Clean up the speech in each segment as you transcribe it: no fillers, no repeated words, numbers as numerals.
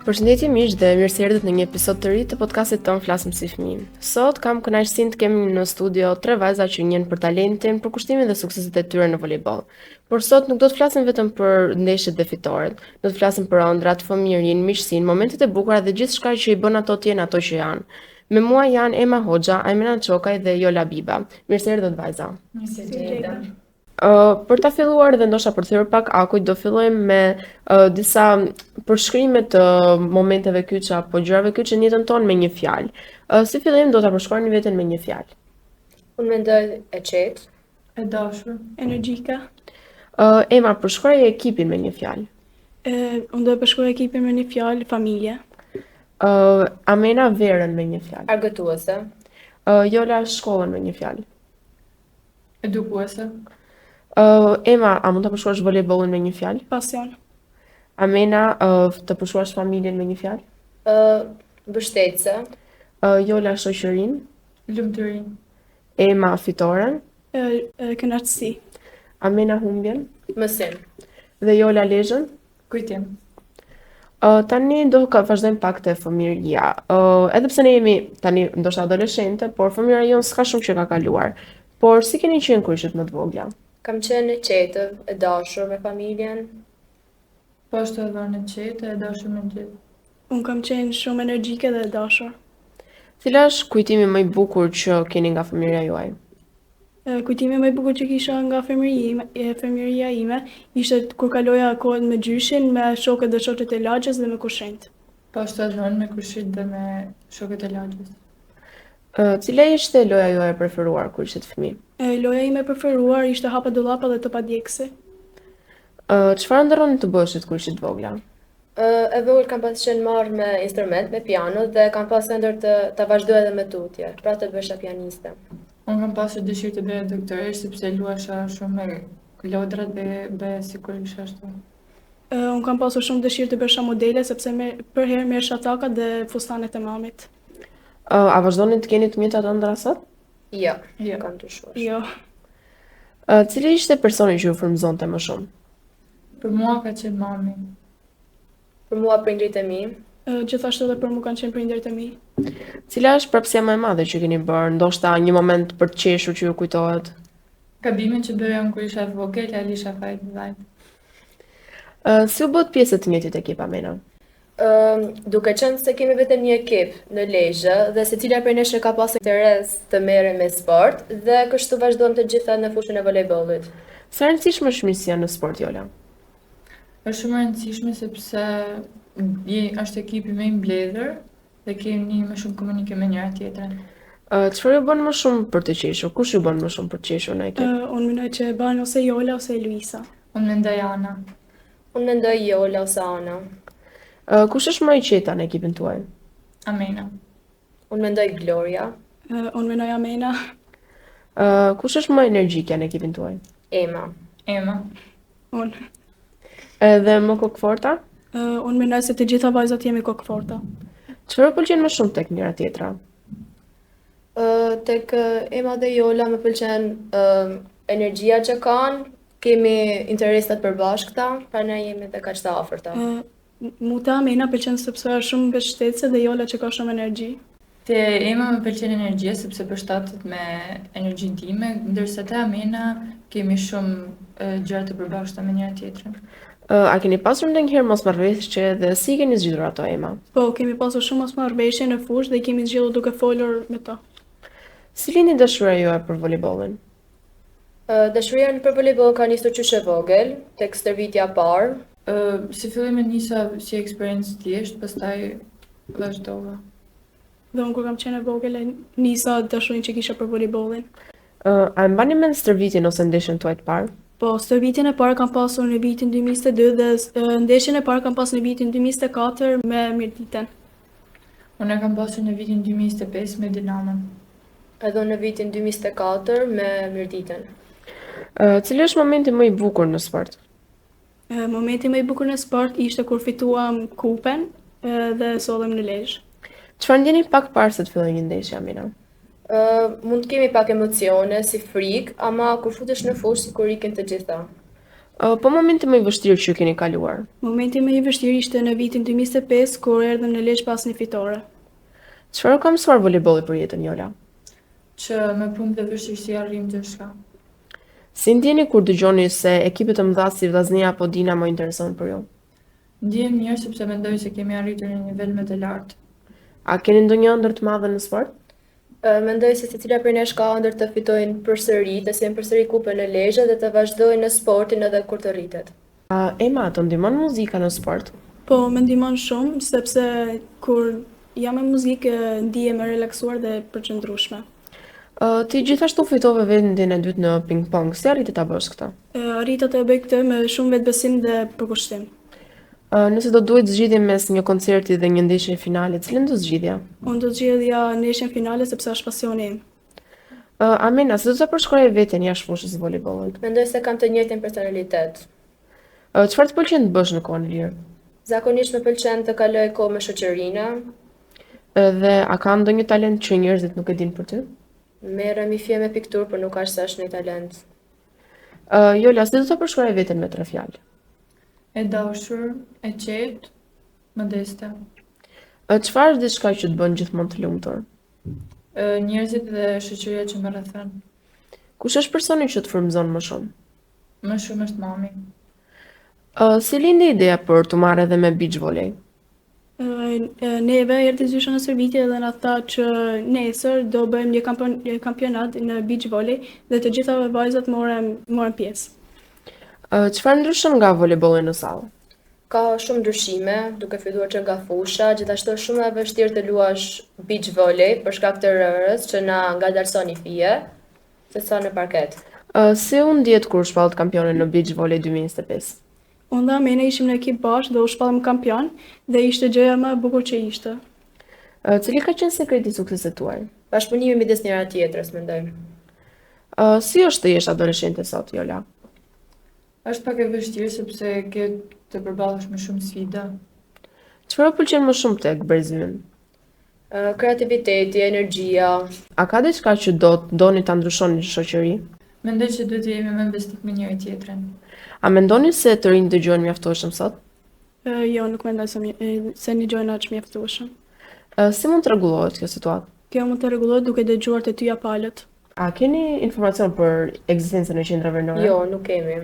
Përshëndetje miq dhe mirë se erdhët në një episod të ri të podcastit ton Flasim si fëmijë. Sot kam kënaqësinë të kemi në studio tre vajza që njehen për talentin, për kushtimin dhe sukseset e tyre në voleyboll. Por sot nuk do të flasim vetëm për ndeshjet dhe fitoret, do të flasim për ëndrat, fëmijërinë, miqësinë, momentet e bukura dhe gjithçka që i bën ato të jenë ato që janë. Me mua janë Ema Hoxha, Ajmena Çokaj dhe Jola Biba. Mirë se erdhët vajza. Për ta filluar dhe ndoshta për të thyer pak akujt, do fillojmë me disa përshkrime të momenteve kyçe apo gjërave kyçe në jetën tonë me një fjalë. Si fillim do ta përshkruani veten me një fjalë. Unë mendoj e qetë, E dashur. Energjika. Ema, përshkruaje ekipin me një fjalë. Unë do të përshkruaj ekipin me një fjalë, familje. Amena, verën me një fjalë. argëtuese, Jola, shkollën me një fjalë. Edukuese. Ema, a mund ta përshkruash voleybollin me një fjalë? Pasion. Amena, të përshkruash familjen me një fjalë? mbështetëse, Jola, shoqërinë. Lumturinë. Ema, fitoren. Kënaqësi. Amena, humbjen. mësim. Dhe Jola, lezhën. Kujtim. Tani do ka vazhdojmë pak te fëmijëria. Edhe pse ne jemi tani ndoshta adoleshente, por fëmijëria jon s'ka shumë që ka kaluar. Por si keni qenë kur ishit më të vogla? Kam qenë e qetë, e dashur me familjen, Po ashtu edhe unë e qetë, e dashur me gjithë. Unë kam qenë shumë energjike dhe e dashur. Cila është kujtimi më i bukur që keni nga fëmijëria juaj? Kujtimi më i bukur që kisha nga fëmijëria ime ishte kur kaloja kohën me gjyshin, me shokët dhe shoqet e lagjës dhe me kushenjt. Po ashtu edhe unë me kushit dhe me shokët e lagjës. Cila ishte loja juaj e preferuar kur ishit fëmijë? Loja ime e preferuar ishte hapa dollapa dhe topa djegësi. Çfarë ndërroni të bëshit kur ishit vogla? e vogël kam pas qenë marrë me instrument, me piano dhe kam pas ëndër ta vazhdoj edhe me tutje, pra të bësha pianiste. Unë kam pasur dëshirë të bëja doktoresh sepse luasha shumë me lodrat dhe bëja sikur isha ashtu. Unë kam pasur shumë dëshirë të bësha modele sepse për herë merrsha takat dhe fustanet e mamit. A vazhdoni të keni të njëjtat ëndra sot? Jo, Jo. kam ndryshuar. Jo. Cili ishte personi që ju frymëzonte më shumë? Për mua ka qenë mami. Për mua prindrit e mi, Gjithashtu edhe për mua kanë qenë prindërit e mi. Cila është prapësia më e madhe që keni bërë? Ndoshta një moment për të qeshur që ju kujtohet? Gabimin që bëja unë kur isha vogël, ali isha fajt vajt. Si u bët pjesë të njëjtit ekip, Amena? duke qenë se kemi vetëm një ekip në Lezhë dhe secila prej nesh ka pasur interes të merrem me sport dhe kështu vazhdojmë të gjitha në fushën e voleybollit. Sa e rëndësishme është mirësia në sport, Jola? Është shumë e rëndësishme sepse është ekipi më i mbledhur dhe kemi më shumë komunikim me njëra tjetrën. Çfarë ju bën më shumë për të qeshur? Kush ju bën më shumë për të qeshur në ekip? Unë mendoj që e bën ose Jola ose Luisa. Unë mendoj Ana. Unë mendoj Jola ose Ana. Kush është më i qeta në ekipin tuaj? Amena. Unë mendoj Gloria, Unë mendoj Amena. Kush është më energjike në ekipin tuaj? Ema. Ema. Unë. Edhe më kokëforta? Unë mendoj se të gjitha vajzat jemi kokëforta. Çfarë pëlqen më shumë tek njëra tjetra? Tek Ema dhe Jola më pëlqen energjia që kanë, kemi interesat përbashkëta, pra ne jemi dhe kaq të afërta. Muta Amena pëlqen sepse është shumë mbështetëse dhe Jola që ka shumë energji. Te Ema më pëlqen energjia sepse përshtatet me energjinë time, ndërsa te Amena kemi shumë gjëra të përbashkëta me njëra tjetrën. A keni pasur ndonjëherë mosmarrëveshje dhe si keni zgjidhur ato, Ema? Po, kemi pasur shumë mosmarrëveshje në fushë dhe kemi zgjedhur duke folur me to. Si lini dashuria juaj për voleybollin? Dashuria për voleyboll ka nisur qysh e vogël, tek stërvitja e parë. Si fillim e nisa si eksperiencë thjesht, pastaj vazhdova. Dhe unë kur kam qenë e vogël e nisa dashurinë që kisha për voleybollin. A e mbani mend stërvitjen ose ndeshjen tuaj të parë? Po, stërvitjen e parë kam pasur në vitin 2022 dhe ndeshjen e parë kam pasur në vitin 2024 me Mirditën. Unë e kam pasur në vitin 2025 me Dinamon. Edhe në vitin 2024 me Mirditën. Cili është momenti më i bukur në sport? Momenti më i bukur në sport ishte kur fituam kupen dhe sollëm në Lezhë. Çfarë ndjeni pak parë se të fillojë një ndeshje, Amina? Mund të kemi pak emocione, si frikë, ama kur futesh në fushë, sikur ikin të gjitha. Po momenti më i vështirë që keni kaluar? Momenti më i vështirë ishte në vitin 2025 kur erdhëm në Lezhë pas një fitore. Çfarë ka mësuar voleybolli për jetën, Jola? Që me punë dhe vështirësi arrim gjithçka. Si ndjeni kur dëgjoni se ekipet të mëdha si Vllaznia apo Dinamo intereson për ju? Ndihem mirë sepse mendoj se kemi arritur në nivel më të lartë. A keni ndonjë ëndër të madhe në sport? Mendoj se secila prej nesh ka ëndër të fitojnë përsëri, të sjellin përsëri kupën në Lezhë dhe të vazhdojnë në sportin edhe kur të rritet. Ema, të ndihmon muzika në sport? Po, më ndihmon shumë, sepse kur jam me muzikë, ndihem e relaksuar dhe përqendrueshme. Ti gjithashtu fitove vendin e dytë në ping-pong, si arriti ta bësh këtë? Arrita të bëj këtë me shumë vetbesim dhe përkushtim. Nëse do duhet zgjidhje mes një koncerti dhe një ndeshje finale, cilën do zgjidhja? Unë do zgjedhja ndeshjen finale sepse është pasioni im. Amena, se do të përshkruaje veten jashtë fushës së voleybollit? Mendoj se kam të njëjtin personalitet. Çfarë të pëlqen të bësh në kohën e lirë? Zakonisht më pëlqen të kaloj kohë me shoqërinë. Dhe a ka ndonjë talent që njerëzit nuk e dinë për ty? Merrem i fje me pikturë, por nuk është se është një talent. Jola, si do të përshkruaje veten me 3 fjalë? E dashur, e qetë, modeste. Çfarë është diçka që të bën gjithmonë të lumtur? Njerëzit dhe shoqëria që më rrethon. Kush është personi që të frymëzon më shumë? Më shumë është mami. Si lindi ideja për të marrë edhe me beach volley? Neve erdhi zysha në Shërbitje dhe na tha që nesër do bëjmë një kampionat në beach volley dhe të gjitha vajzat morën pjesë. Çfarë ndryshon nga voleybolli në sallë? Ka shumë ndryshime, duke filluar që nga fusha, gjithashtu është shumë e vështirë të luash beach volley për shkak të rërës që na ngadalson i fije, se sa në parket. Si u ndjet kur shpallt kampione në beach volley 2025? Unë dhe Amena ishim në ekip bashkë dhe u shpallëm kampion dhe ishte gjëja më e bukur që ishte. Cili ka qenë sekreti i suksesit tuaj? Bashkëpunimi midis njëra tjetrës, mendoj. Si është të jesh adoleshente sot, Jola? Është pak e vështirë sepse ke të përballesh me shumë sfida. Çfarë pëlqen më shumë tek Brezyn? Kreativiteti, energjia. A ka diçka që doni ta ndryshoni në shoqëri? Mendoj që duhet të jemi më besnik me njëri tjetrin. A mendoni se të rinj dëgjojnë mjaftueshëm sot? Jo, nuk mendoj se një gjë aq mjaftueshëm. Si mund të rregullohet kjo situatë? Kjo mund të rregullohet duke dëgjuar te tyja palët. A keni informacion për ekzistencën e qendrave vendore? Jo, nuk kemi.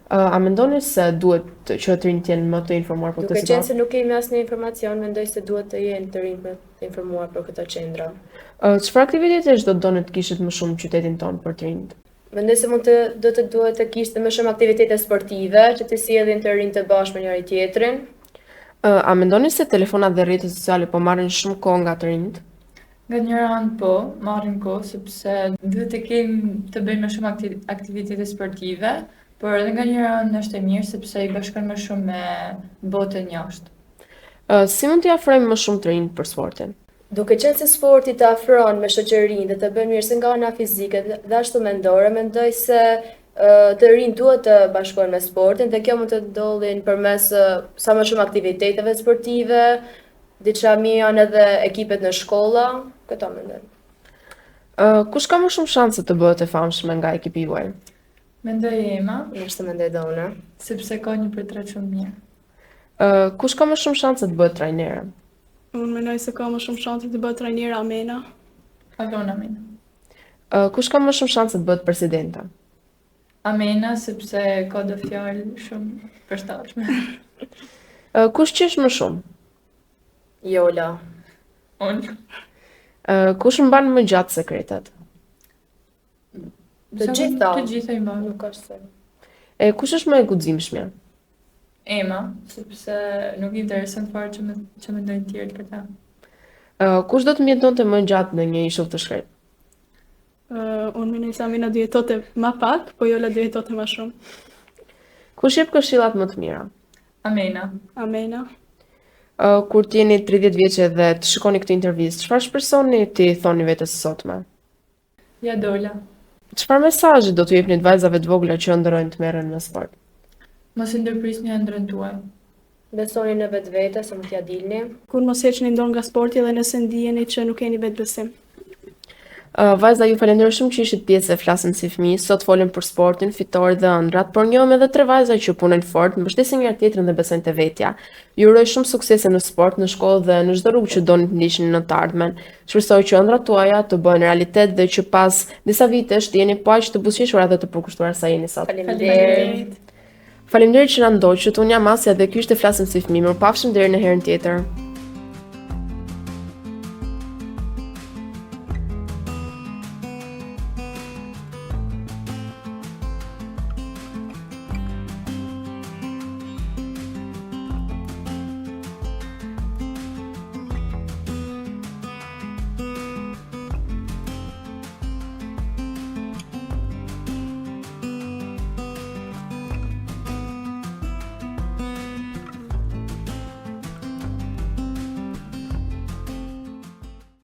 A mendoni se duhet që të rinjt të jenë më të informuar për këtë Duke qenë situatë? se nuk kemi asnjë informacion, mendoj se duhet të jenë të rinj të informuar për këtë qendra. Çfarë aktivitetesh do të doni të kishit më shumë në qytetin tonë për të rinjt? Mendoj se duhet të kishte më shumë aktivitete sportive që të sjellin të rinj të bashkë me njëri tjetrin. A mendoni se telefonat dhe rrjetet sociale po marrin shumë kohë nga të rinjt? Nga njëra anë po, marrin kohë sepse duhet të kemi të bëjmë më shumë aktivitete sportive, por edhe nga njëra anë është e mirë sepse i bashkon më shumë me botën jashtë. Si mund t'i afrojmë më shumë të rinjt për sportin? Duke qenë se sporti të afron me shoqërinë dhe të bën mirë se nga ana fizike dhe ashtu mendore, mendoj se të rinj duhet të bashkohen me sportin dhe kjo mund të ndodhin përmes sa më shumë aktiviteteve sportive, diçka mirë janë edhe ekipet në shkolla, këto mendoj. Kush ka më shumë shanse të bëhet e famshme nga ekipi juaj? Mendoj Ema, Ishte mendoj dona. sepse ka një portret shumë mirë. Kush ka më shumë shanse të bëhet trajnere? Unë mendoj se ka më shumë shanse të bëhet trajnere Amena. Alona Amena. Kush ka më shumë shanse të bëhet presidenta? Amena sepse ka do fjalë shumë përshtatshme. Kush qesh më shumë? Jola. Unë. Kush mban më gjatë sekretet? Të gjitha. Të gjitha i mbajnë. Nuk është se. Kush është më e guximshmja? Ema, sepse nuk i intereson fare që mendojnë tjerët për ta. Kush do të mjetonte më gjatë në një ishull të shkret? Unë mendoj se Amena do jetote më pak, po Jola do jetote më shumë. Kush jep këshillat më të mira? Amena. Amena. Kur t'jeni 30 vjeçë dhe të shikoni këtë intervistë, çfarë shpresoni ti thoni vetes së sotme? Ja dola. Çfarë mesazhi do t'u jepni të vajzave të vogla që ndërrojnë të merren me sport? Mos i ndërprisni ëndrrën tuaj. Besoni në vetvete se mund t'ja dilni. Kur mos heqni dorë nga sporti dhe nëse ndiheni që nuk keni vetbesim. Vajza, ju falenderoj shumë që ishit pjesë e Flasim si fëmijë. Sot folëm për sportin, fitoret dhe ëndrat, por njohëm edhe 3 vajza që punojnë fort, mbështesin njëra tjetrën dhe besojnë te vetja. Ju uroj shumë suksese në sport, në shkollë dhe në çdo rrugë që doni të ndiqni në të ardhmen. Shpresoj që ëndrat tuaja të bëhen realitet dhe që pas disa vitesh të jeni po aq të buzëqeshura dhe të përkushtuar sa jeni sot. Faleminderit. Faleminderit që na ndoqët. Unë jam Asja dhe ky ishte Flasim si fëmijë. Mirupafshim deri në herën tjetër.